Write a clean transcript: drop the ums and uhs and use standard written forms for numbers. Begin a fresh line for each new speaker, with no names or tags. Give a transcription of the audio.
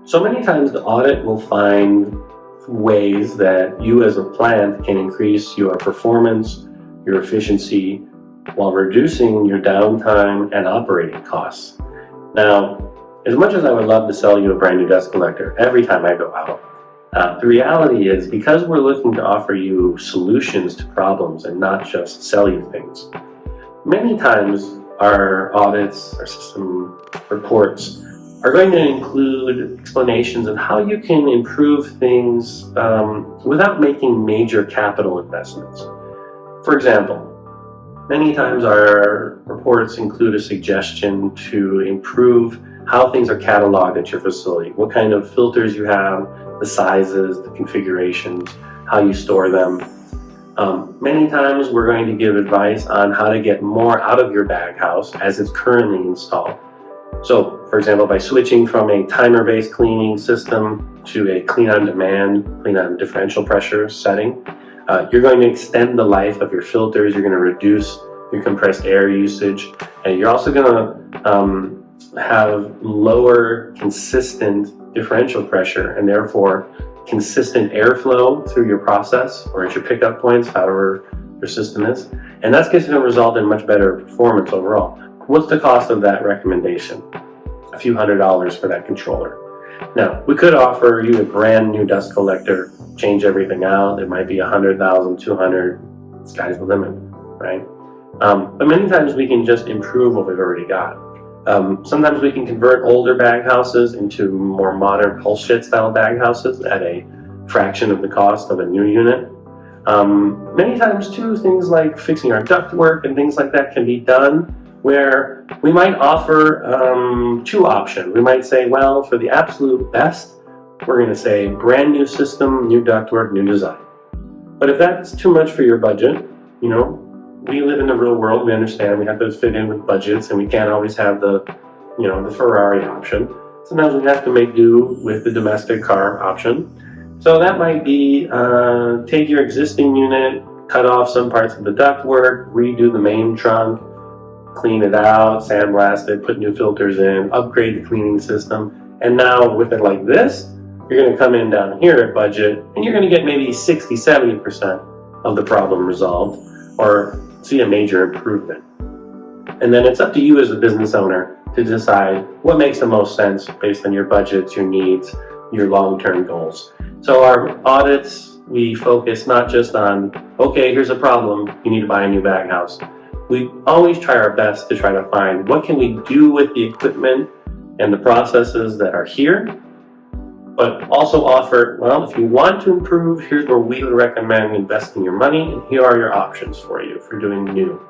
So many times the audit will find ways that you as a plant can increase your performance, your efficiency, while reducing your downtime and operating costs. Now, as much as I would love to sell you a brand new dust collector every time I go out, the reality is because we're looking to offer you solutions to problems and not just sell you things, many times our audits, our system reports are going to include explanations of how you can improve things without making major capital investments. For example, many times our reports include a suggestion to improve how things are cataloged at your facility, what kind of filters you have, the sizes, the configurations, how you store them. Many times we're going to give advice on how to get more out of your baghouse as it's currently installed. So, for example, by switching from a timer-based cleaning system to a clean-on-demand, clean-on-differential pressure setting, you're going to extend the life of your filters, you're going to reduce your compressed air usage, and you're also going to have lower consistent differential pressure and therefore consistent airflow through your process or at your pickup points, however your system is. And that's going to result in much better performance overall. What's the cost of that recommendation? A few $100s for that controller. Now, we could offer you a brand new dust collector, change everything out. It might be 100,000, 200, sky's the limit, right? But many times we can just improve what we've already got. Sometimes we can convert older baghouses into more modern pulse jet style baghouses at a fraction of the cost of a new unit. Many times too, things like fixing our ductwork and things like that can be done where we might offer two options. We might say, well, for the absolute best, we're going to say brand new system, new ductwork, new design. But if that's too much for your budget, you know, we live in the real world, we understand we have to fit in with budgets and we can't always have the Ferrari option. Sometimes we have to make do with the domestic car option. So that might be take your existing unit, cut off some parts of the ductwork, redo the main trunk, clean it out, sandblast it, put new filters in, upgrade the cleaning system. And now with it like this, you're going to come in down here at budget and you're going to get maybe 60, 70% of the problem resolved or see a major improvement. And then it's up to you as a business owner to decide what makes the most sense based on your budgets, your needs, your long-term goals. So our audits, we focus not just on, okay, here's a problem, you need to buy a new baghouse. We always try our best to try to find what can we do with the equipment and the processes that are here, but also offer, well, if you want to improve, here's where we would recommend investing your money, and here are your options for you for doing new.